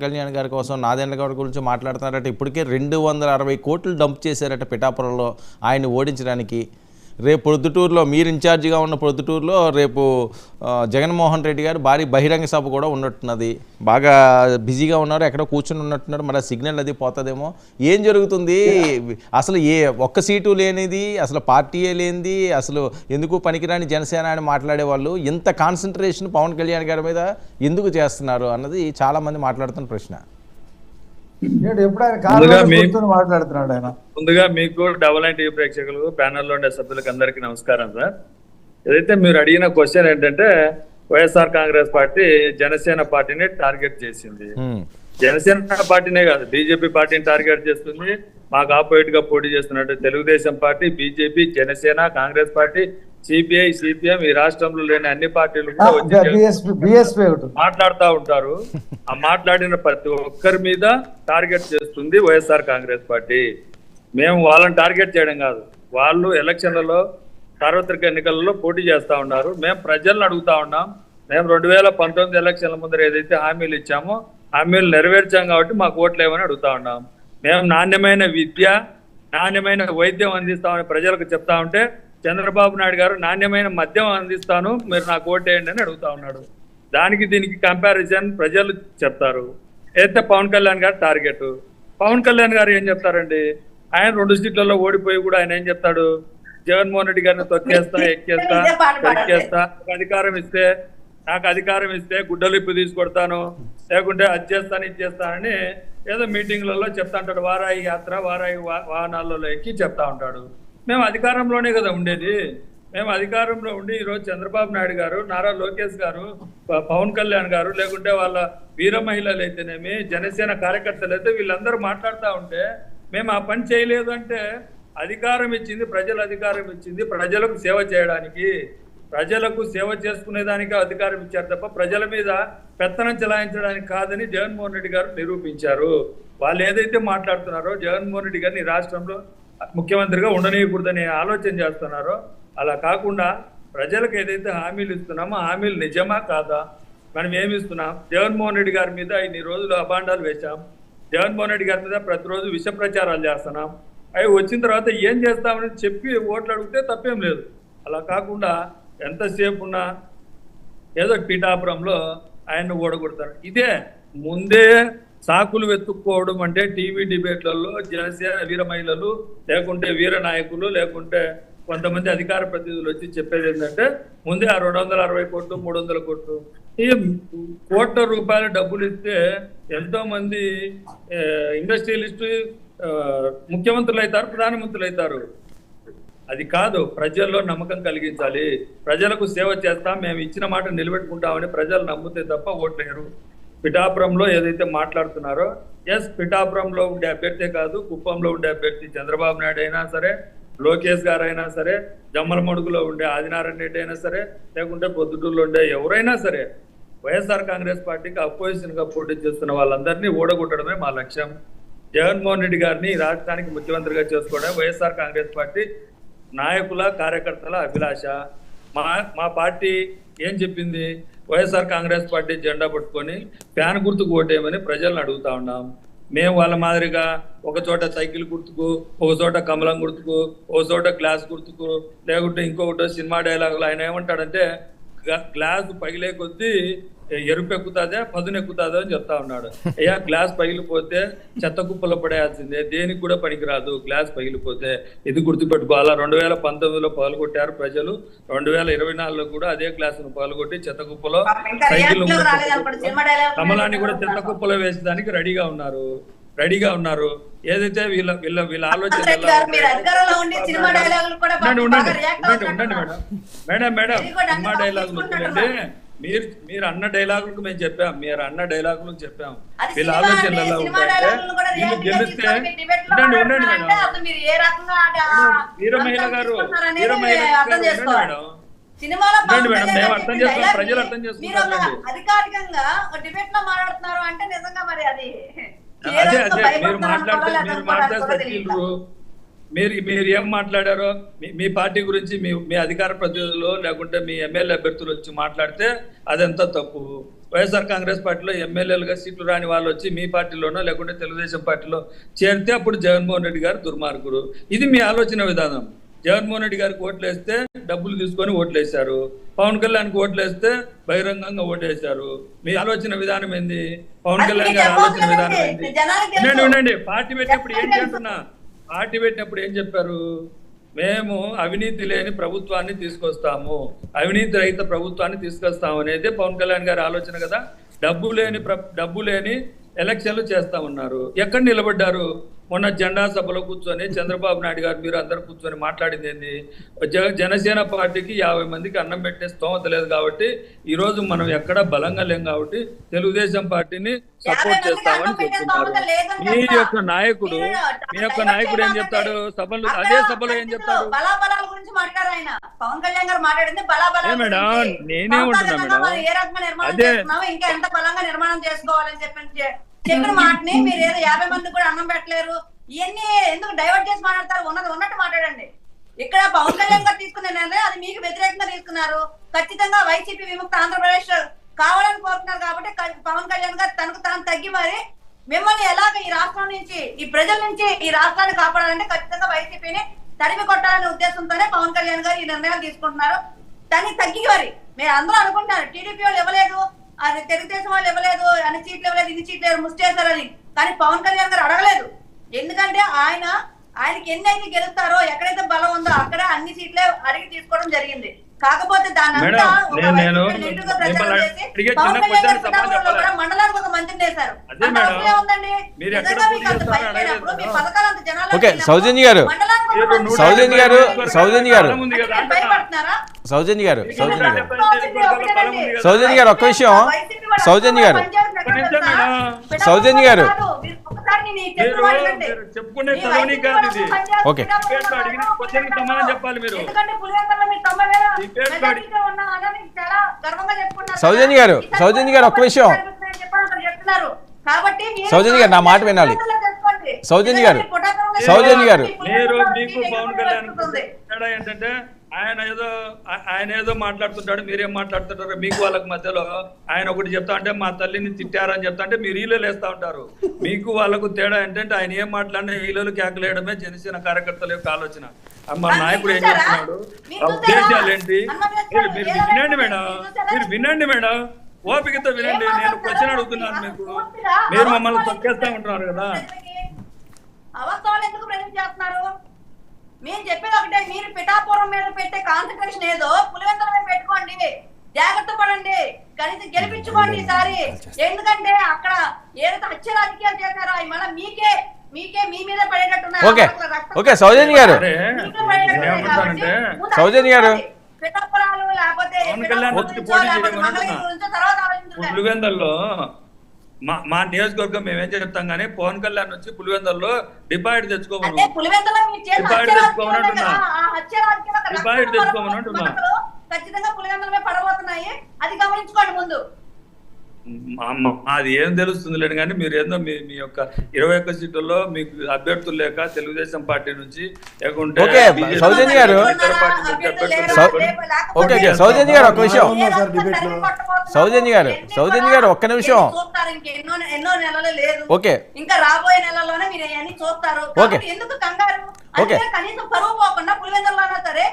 కళ్యాణ్ గారి కోసం నాదెండ్ల గౌడ్ గురించి మాట్లాడుతున్నారట. ఇప్పటికే 260 కోట్లు డంప్ చేశారట పిఠాపురంలో ఆయన్ని ఓడించడానికి. రేపు ప్రొద్దుటూరులో మీరు ఇన్ఛార్జిగా ఉన్న ప్రొద్దుటూరులో రేపు జగన్మోహన్ రెడ్డి గారు భారీ బహిరంగ సభ కూడా ఉన్నట్టున్నది. బాగా బిజీగా ఉన్నారు, ఎక్కడో కూర్చొని ఉన్నట్టున్నారు. మరి సిగ్నల్ అది పోతుందేమో. ఏం జరుగుతుంది అసలు? ఒక్క సీటు లేనిది, అసలు పార్టీయే లేనిది, అసలు ఎందుకు పనికిరాని జనసేన అని మాట్లాడేవాళ్ళు ఇంత కాన్సన్ట్రేషన్ పవన్ కళ్యాణ్ గారి మీద ఎందుకు చేస్తున్నారు అన్నది చాలామంది మాట్లాడుతున్న ప్రశ్న. ముందుగా మీకు డబుల్ టీవీ ప్రేక్షకులు, ప్యానెల్లో ఉండే సభ్యులకు అందరికీ నమస్కారం సార్. ఏదైతే మీరు అడిగిన క్వశ్చన్ ఏంటంటే, వైఎస్ఆర్ కాంగ్రెస్ పార్టీ జనసేన పార్టీని టార్గెట్ చేసింది. జనసేన పార్టీనే కాదు, బీజేపీ పార్టీని టార్గెట్ చేస్తుంది. మాకు ఆపోజిట్ గా పోటీ చేస్తున్నట్టు Telugu Desam party, BJP, Janasena, Congress party, CPI, CPM, ఈ రాష్ట్రంలో లేని అన్ని పార్టీలు మాట్లాడుతూ ఉంటారు. ఆ మాట్లాడిన ప్రతి ఒక్కరి మీద టార్గెట్ చేస్తుంది వైఎస్ఆర్ కాంగ్రెస్ పార్టీ. మేము వాళ్ళని టార్గెట్ చేయడం కాదు, వాళ్ళు ఎలక్షన్లలో, సార్వత్రిక ఎన్నికలలో పోటీ చేస్తూ ఉన్నారు. మేము ప్రజలను అడుగుతా ఉన్నాం. మేము 2019 ఎలక్షన్ల ముందర ఏదైతే హామీలు ఇచ్చామో హామీలు నెరవేర్చాం కాబట్టి మాకు ఓట్లు ఏమని అడుగుతా ఉన్నాం. మేము నాణ్యమైన విద్య, నాణ్యమైన వైద్యం అందిస్తామని ప్రజలకు చెప్తా ఉంటే, చంద్రబాబు నాయుడు గారు నాణ్యమైన మద్యం అందిస్తాను, మీరు నాకు ఓటేయండి అని అడుగుతా ఉన్నాడు. దానికి దీనికి కంపారిజన్ ప్రజలు చెప్తారు. అయితే పవన్ కళ్యాణ్ గారు టార్గెట్. పవన్ కళ్యాణ్ గారు ఏం చెప్తారండి? ఆయన 2 సీట్లలో ఓడిపోయి కూడా ఆయన ఏం చెప్తాడు? జగన్మోహన్ రెడ్డి గారిని తొక్కేస్తా, ఎక్కేస్తా, నాకు అధికారం ఇస్తే గుడ్డలిప్పు తీసుకొడతాను, లేకుంటే అది చేస్తాను, ఇది చేస్తానని ఏదో మీటింగ్లలో చెప్తా ఉంటాడు. వారాయి యాత్ర, వారాయి వాహనాలలో ఎక్కి చెప్తా ఉంటాడు. మేము అధికారంలోనే కదా ఉండేది. మేము అధికారంలో ఉండి ఈరోజు చంద్రబాబు నాయుడు గారు, నారా లోకేష్ గారు, పవన్ కళ్యాణ్ గారు, లేకుంటే వాళ్ళ వీర మహిళలు అయితేనేమి, జనసేన కార్యకర్తలు అయితే వీళ్ళందరూ మాట్లాడుతూ ఉంటే మేము ఆ పని చేయలేదు అంటే, అధికారం ఇచ్చింది ప్రజలు, అధికారం ఇచ్చింది ప్రజలకు సేవ చేయడానికి, ప్రజలకు సేవ చేసుకునేదానికి అధికారం ఇచ్చారు తప్ప ప్రజల మీద పెత్తనం చెలాయించడానికి కాదని జగన్మోహన్ రెడ్డి గారు నిరూపించారు. వాళ్ళు ఏదైతే మాట్లాడుతున్నారో, జగన్మోహన్ రెడ్డి గారిని రాష్ట్రంలో ముఖ్యమంత్రిగా ఉండనీయకూడదని ఆలోచన చేస్తున్నారో, అలా కాకుండా ప్రజలకు ఏదైతే హామీలు ఇస్తున్నామో హామీలు నిజమా కాదా, మనం ఏమి ఇస్తున్నాం? జగన్మోహన్ రెడ్డి గారి మీద ఇన్ని రోజులు అభాండాలు వేశాం. జగన్మోహన్ రెడ్డి గారి మీద ప్రతిరోజు విష ప్రచారాలు చేస్తున్నాం. అవి వచ్చిన తర్వాత ఏం చేస్తామని చెప్పి ఓట్లు అడిగితే తప్పేం లేదు. అలా కాకుండా ఎంతసేపు ఉన్నా ఏదో పిఠాపురంలో ఆయన్ని ఓడగొడతారు. ఇదే ముందే సాకులు వెతుక్కోవడం అంటే టీవీ డిబేట్లలో జనసేన వీర మహిళలు, లేకుంటే వీర నాయకులు, లేకుంటే కొంతమంది అధికార ప్రతినిధులు వచ్చి చెప్పేది ఏంటంటే, ముందే ఆ 260 కోట్లు, 300 కోట్లు, ఈ కోట్ల రూపాయల డబ్బులు ఇస్తే ఎంతో మంది ఇండస్ట్రియలిస్టు ముఖ్యమంత్రులు అవుతారు, ప్రధానమంత్రులు అవుతారు. అది కాదు, ప్రజల్లో నమ్మకం కలిగించాలి. ప్రజలకు సేవ చేస్తాం, మేము ఇచ్చిన మాట నిలబెట్టుకుంటామని ప్రజలు నమ్మితే తప్ప ఓట్లేరు. పిఠాపురంలో ఏదైతే మాట్లాడుతున్నారో, ఎస్, పిఠాపురంలో ఉండే అభ్యర్థే కాదు, కుప్పంలో ఉండే అభ్యర్థి చంద్రబాబు నాయుడు అయినా సరే, లోకేష్ గారు అయినా సరే, జమ్మలమడుగులో ఉండే ఆదినారాయణ రెడ్డి అయినా సరే, లేకుంటే పొద్దుటూరులో ఉండే ఎవరైనా సరే, వైఎస్ఆర్ కాంగ్రెస్ పార్టీకి అపోజిషన్ గా పోటీ చేస్తున్న వాళ్ళందరినీ ఓడగొట్టడమే మా లక్ష్యం. జగన్మోహన్ రెడ్డి గారిని రాష్ట్రానికి ముఖ్యమంత్రిగా చేసుకోవడం వైఎస్ఆర్ కాంగ్రెస్ పార్టీ నాయకుల, కార్యకర్తల అభిలాష. మా పార్టీ ఏం చెప్పింది? వైఎస్ఆర్ కాంగ్రెస్ పార్టీ జెండా పట్టుకొని ఫ్యాన్ గుర్తుకు ఓటేయమని ప్రజలను అడుగుతా ఉన్నాం. మేము వాళ్ళ మాదిరిగా ఒక చోట సైకిల్ గుర్తుకు, ఒక చోట కమలం గుర్తుకు, ఒక చోట గ్లాస్ గుర్తుకు, లేకుంటే ఇంకొకటి సినిమా డైలాగులు. ఆయన ఏమంటాడంటే, గ్లాస్ పగిలే కొద్దీ ఎరుపెక్కుతుందే, పదునెక్కుతుందో అని చెప్తా ఉన్నాడు. అయ్యా, గ్లాస్ పగిలిపోతే చెత్త కుప్పలో పడేయాల్సిందే, దేనికి కూడా పనికిరాదు గ్లాస్ పగిలిపోతే. ఇది గుర్తుపెట్టుకోవాలా. 2019లో పగలగొట్టారు ప్రజలు, 2024లో కూడా అదే గ్లాసును పగలగొట్టి చెత్త కుప్పలో, సైకిల్ కమలాన్ని కూడా చెత్త కుప్పలో వేసేదానికి రెడీగా ఉన్నారు. ఏదైతే వీళ్ళ ఆలోచన మేడం సినిమా డైలాగులు వద్దులండి. మీరు అన్న డైలాగులకు మేము చెప్పాం, వీళ్ళ ఆలోచనలు ఎలా ఉంటాయంటే, వీళ్ళు గెలిస్తే ఉండండి మేడం, వీర మహిళ గారు మేడం, మేము అర్థం చేస్తాం, ప్రజలు అర్థం చేసుకుంటారు. అదే మీరు మాట్లాడితే మీరు ఏం మాట్లాడారో, మీ పార్టీ గురించి మీ అధికార ప్రతినిధులు లేకుంటే మీ ఎమ్మెల్యే అభ్యర్థులు వచ్చి మాట్లాడితే అదంతా తప్పు. వైఎస్ఆర్ కాంగ్రెస్ పార్టీలో ఎమ్మెల్యేలుగా సీట్లు రాని వాళ్ళు వచ్చి మీ పార్టీలోనో లేకుంటే తెలుగుదేశం పార్టీలో చేరితే అప్పుడు జగన్మోహన్ రెడ్డి గారు దుర్మార్గుడు. ఇది మీ ఆలోచన విధానం. జగన్మోహన్ రెడ్డి గారికి ఓట్లు వేస్తే డబ్బులు తీసుకొని ఓట్లు వేశారు, పవన్ కళ్యాణ్కి ఓట్లు వేస్తే బహిరంగంగా ఓటు వేశారు. మీ ఆలోచన విధానం ఏంది? పవన్ కళ్యాణ్ గారి ఆలోచన విధానం ఏంది? వినండి, పార్టీ పెట్టినప్పుడు ఏంటి అంటున్నా, పార్టీ పెట్టినప్పుడు ఏం చెప్పారు? మేము అవినీతి లేని ప్రభుత్వాన్ని తీసుకొస్తాము, అవినీతి రహిత ప్రభుత్వాన్ని తీసుకొస్తాము అనేది పవన్ కళ్యాణ్ గారి ఆలోచన కదా. డబ్బు లేని ఎలక్షన్లు చేస్తా ఉన్నారు. ఎక్కడ నిలబడ్డారు? మొన్న జెండా సభలో కూర్చొని చంద్రబాబు నాయుడు గారు మీరు అందరు కూర్చొని మాట్లాడింది ఏంది? జనసేన పార్టీకి 50 మందికి అన్నం పెట్టే స్తోమత లేదు కాబట్టి ఈ రోజు మనం ఎక్కడ బలంగా లేం కాబట్టి తెలుగుదేశం పార్టీని సపోర్ట్ చేస్తామని చెప్తున్నారు. మీ యొక్క నాయకుడు ఏం చెప్తాడు సభలో? అదే సభలో ఏం చెప్తాడు? మేడం నేనే ఉంటున్నా మేడం. అదే ఇంకా ఎంత బలంగా నిర్మాణం చేసుకోవాలని చెప్పిన మాటని మీరు ఏదో 50 మంది కూడా అన్నం పెట్టలేరు, ఇవన్నీ ఎందుకు డైవర్ట్ చేసి మాట్లాడతారు? ఉన్నట్టు మాట్లాడండి. ఇక్కడ పవన్ కళ్యాణ్ గారు తీసుకున్న నిర్ణయం అది మీకు వ్యతిరేకంగా తీసుకున్నారు. ఖచ్చితంగా వైసీపీ విముక్త ఆంధ్రప్రదేశ్ కావాలని కోరుతున్నారు కాబట్టి పవన్ కళ్యాణ్ గారు తనకు తాను తగ్గి మరి మిమ్మల్ని ఎలాగ ఈ రాష్ట్రం నుంచి, ఈ ప్రజల నుంచి ఈ రాష్ట్రాన్ని కాపాడాలంటే ఖచ్చితంగా వైసీపీని తరిమి కొట్టాలనే ఉద్దేశంతోనే పవన్ కళ్యాణ్ గారు ఈ నిర్ణయాలు తీసుకుంటున్నారు. దాన్ని తగ్గి మరి మీరు అందరూ అనుకుంటున్నారు టీడీపీ వాళ్ళు ఇవ్వలేదు, అది తెలుగుదేశం వాళ్ళు ఇవ్వలేదు, అన్ని సీట్లు ఇవ్వలేదు, ఇన్ని సీట్లు ముష్టి చేశారని. కానీ పవన్ కళ్యాణ్ గారు అడగలేదు. ఎందుకంటే ఆయనకి ఎన్ని అయితే గెలుస్తారో, ఎక్కడైతే బలం ఉందో అక్కడ అన్ని సీట్లే అడిగి తీసుకోవడం జరిగింది. కాకపోతే దాని మండలానికి ఒక మంత్రిని వేశారు. ఓకే సౌజన్య గారు ఒక్క విషయం. సౌజన్య గారు చెప్పుకునే చదవని కాదు ఇది. ఓకే సమాధానం చెప్పాలి మీరు. సౌజన్య గారు ఒక్క విషయం. సౌజన్య గారు నా మాట వినాలి. సౌజన్య గారు మీరు మీకు పవన్ కళ్యాణ్ తేడా ఏంటంటే ఆయన ఏదో మాట్లాడుతుంటాడు, మీరేం మాట్లాడుతుంటారు. మీకు వాళ్ళకి మధ్యలో ఆయన ఒకటి చెప్తా అంటే మా తల్లిని తిట్టారని చెప్తా అంటే మీరు ఈలలు వేస్తా ఉంటారు. మీకు వాళ్ళకు తేడా ఏంటంటే ఆయన ఏం మాట్లాడినా ఈలలు కేకలేయడమే జనసేన కార్యకర్తల యొక్క ఆలోచన. మా నాయకుడు ఏం చేస్తున్నాడు, ఆ ఉద్దేశాలు ఏంటి? మీరు వినండి మేడం, ఓపికతో వినండి. నేను క్వశ్చన్ అడుగుతున్నాను మీకు, మీరు మమ్మల్ని తొక్కేస్తా ఉంటున్నారు కదా. మీరు చెప్పేది ఒకటే, మీరు పిఠాపురం మీద పెట్టే కాన్సన్ట్రేషన్ ఏదో పులివెందుల మీద పెట్టుకోండి, జాగ్రత్త పడండి, కనీసం గెలిపించుకోండి ఈసారి. ఎందుకంటే అక్కడ ఏదైతే హత్య రాజకీయాలు చేశారో అవి మళ్ళీ మీకే మీ మీద పడేటట్టున్నారు. ఓకే సౌజన్య గారు పిఠాపురాలు లేకపోతే పులివెందుల్లో మా నియోజకవర్గం మేమేం చెప్తాం కానీ పవన్ కళ్యాణ్ వచ్చి పులివెందుల్లో డిపాజిట్ తెచ్చుకోమని అంటున్నా. ఖచ్చితంగా పులివెందులపై పడబోతున్నాయి, అది గమనించుకోండి ముందు. అది ఏం తెలుస్తుంది లేదు కానీ మీరు ఏందో మీ యొక్క 21 సీట్లలో మీకు అభ్యర్థులు లేక తెలుగుదేశం పార్టీ నుంచి లేకుంటే సౌజన్య గారు ఒక విషయం. సౌజన్య గారు ఒక్క నిమిషం. ఎన్నో నెలలు లేదు, ఓకే ఇంకా రాబోయే నెలల్లోనే మీరు అవన్నీ చూస్తారు. ఎందుకు కంగారు? కనీసం పరువు పోకుండా పులివెందులైనా సరే